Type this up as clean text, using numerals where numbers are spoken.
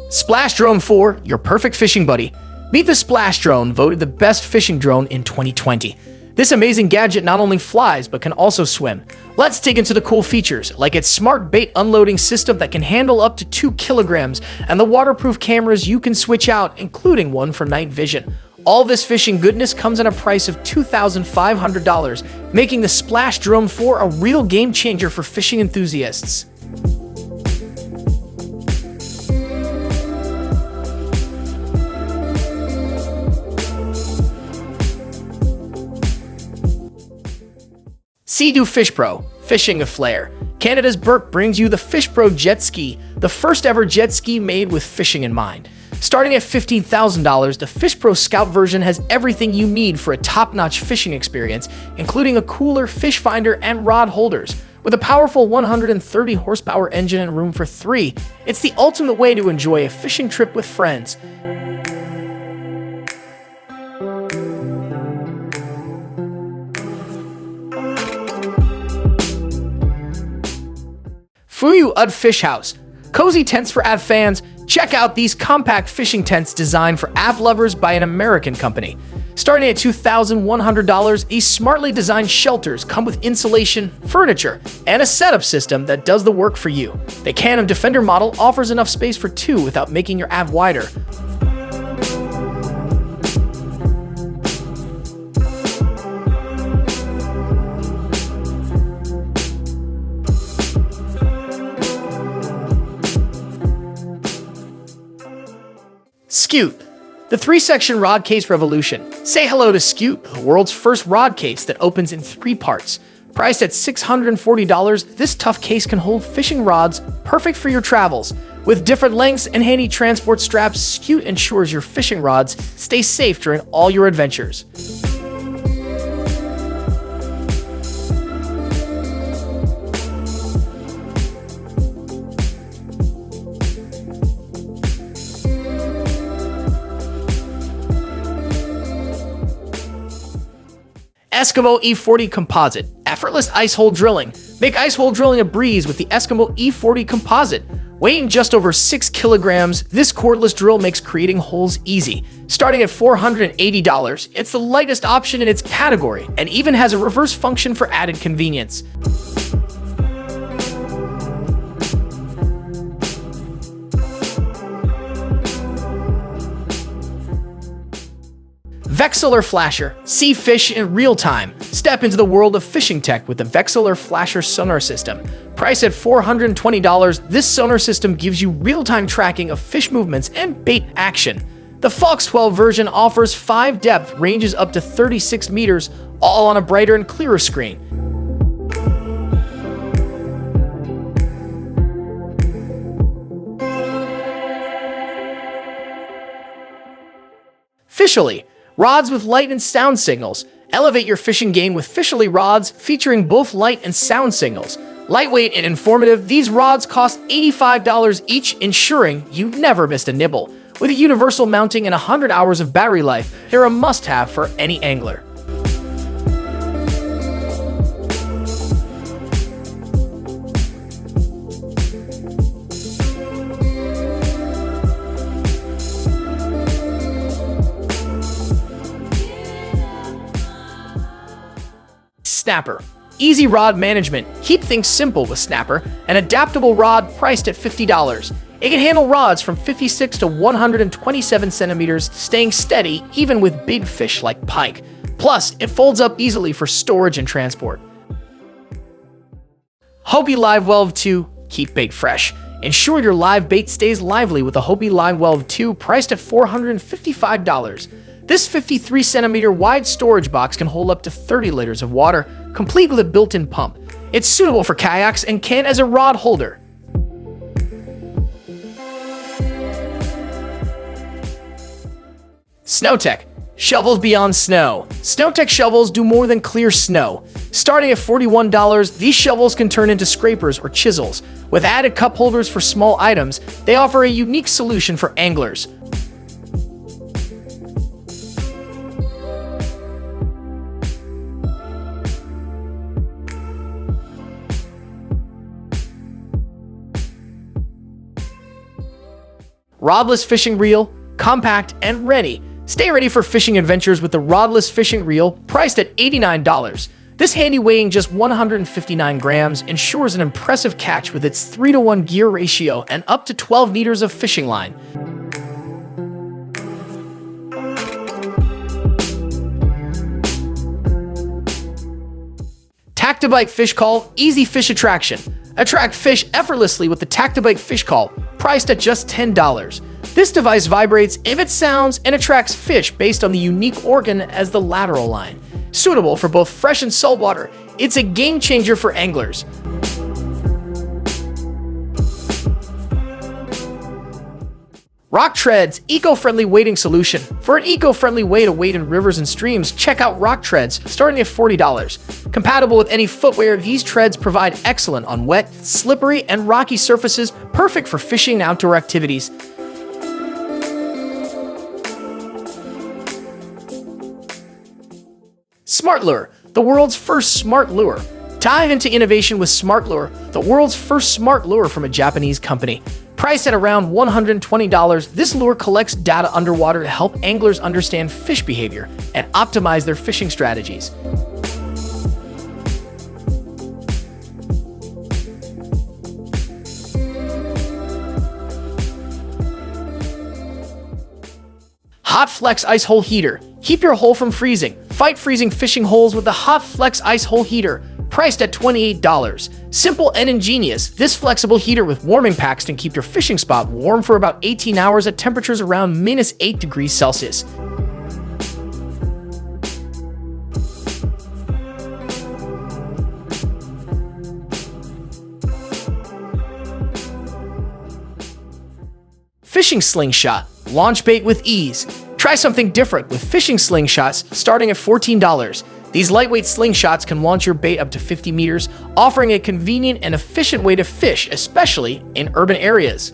Splash Drone 4, your perfect fishing buddy. Meet the Splash Drone, voted the best fishing drone in 2020. This amazing gadget not only flies, but can also swim. Let's dig into the cool features, like its smart bait unloading system that can handle up to 2 kilograms, and the waterproof cameras you can switch out, including one for night vision. All this fishing goodness comes at a price of $2,500, making the Splash Drone 4 a real game changer for fishing enthusiasts. Sea-Doo FishPro, fishing a flair. Canada's Burke brings you the FishPro Jet Ski, the first ever jet ski made with fishing in mind. Starting at $15,000, the FishPro Scout version has everything you need for a top-notch fishing experience, including a cooler, fish finder, and rod holders. With a powerful 130 horsepower engine and room for 3, it's the ultimate way to enjoy a fishing trip with friends. Fuyu Fish House. Cozy tents for av fans. Check out these compact fishing tents designed for av lovers by an American company. Starting at $2,100, these smartly designed shelters come with insulation, furniture, and a setup system that does the work for you. The Can-Am Defender model offers enough space for 2 without making your av wider. Scute, the 3-section rod case revolution. Say hello to Scute, the world's first rod case that opens in 3 parts. Priced at $640, this tough case can hold fishing rods perfect for your travels. With different lengths and handy transport straps, Scute ensures your fishing rods stay safe during all your adventures. Eskimo E40 Composite, effortless ice hole drilling. Make ice hole drilling a breeze with the Eskimo E40 Composite. Weighing just over 6 kilograms, this cordless drill makes creating holes easy. Starting at $480, it's the lightest option in its category and even has a reverse function for added convenience. Vexilar Flasher. See fish in real time. Step into the world of fishing tech with the Vexilar Flasher sonar system. Priced at $420, this sonar system gives you real-time tracking of fish movements and bait action. The Fox 12 version offers 5 depth ranges up to 36 meters, all on a brighter and clearer screen. Fisholy. Rods with light and sound signals. Elevate your fishing game with Fisholy rods featuring both light and sound signals. Lightweight and informative, these rods cost $85 each, ensuring you never missed a nibble. With a universal mounting and 100 hours of battery life, they're a must-have for any angler. Snapper. Easy rod management. Keep things simple with Snapper, an adaptable rod priced at $50. It can handle rods from 56 to 127 centimeters, staying steady even with big fish like pike. Plus, it folds up easily for storage and transport. Hobie Livewell 2. Keep bait fresh. Ensure your live bait stays lively with a Hobie Livewell 2 priced at $455. This 53-centimeter wide storage box can hold up to 30 liters of water, complete with a built-in pump. It's suitable for kayaks and can as a rod holder. Snowtek. Shovels beyond snow. Snowtek shovels do more than clear snow. Starting at $41, these shovels can turn into scrapers or chisels. With added cup holders for small items, they offer a unique solution for anglers. Rodless fishing reel, compact and ready. Stay ready for fishing adventures with the rodless fishing reel, priced at $89. This handy, weighing just 159 grams, ensures an impressive catch with its 3-to-1 gear ratio and up to 12 meters of fishing line. TactiBite Fish Call Easy Fish Attraction. Attract fish effortlessly with the TactiBite Fish Call, priced at just $10. This device vibrates, emits sounds, and attracts fish based on the unique organ as the lateral line. Suitable for both fresh and saltwater, it's a game changer for anglers. Rock Treads Eco-Friendly Wading Solution. For an eco-friendly way to wade in rivers and streams, check out Rock Treads, starting at $40. Compatible with any footwear, these treads provide excellent on wet, slippery, and rocky surfaces, perfect for fishing and outdoor activities. Smartlure, the world's first smart lure. Dive into innovation with Smartlure, the world's first smart lure from a Japanese company. Priced at around $120, this lure collects data underwater to help anglers understand fish behavior and optimize their fishing strategies. Hot Flex Ice Hole Heater. Keep your hole from freezing. Fight freezing fishing holes with the Hot Flex Ice Hole Heater, priced at $28. Simple and ingenious, this flexible heater with warming packs can keep your fishing spot warm for about 18 hours at temperatures around -8 degrees Celsius. Fishing Slingshot. Launch bait with ease. Try something different with fishing slingshots starting at $14. These lightweight slingshots can launch your bait up to 50 meters, offering a convenient and efficient way to fish, especially in urban areas.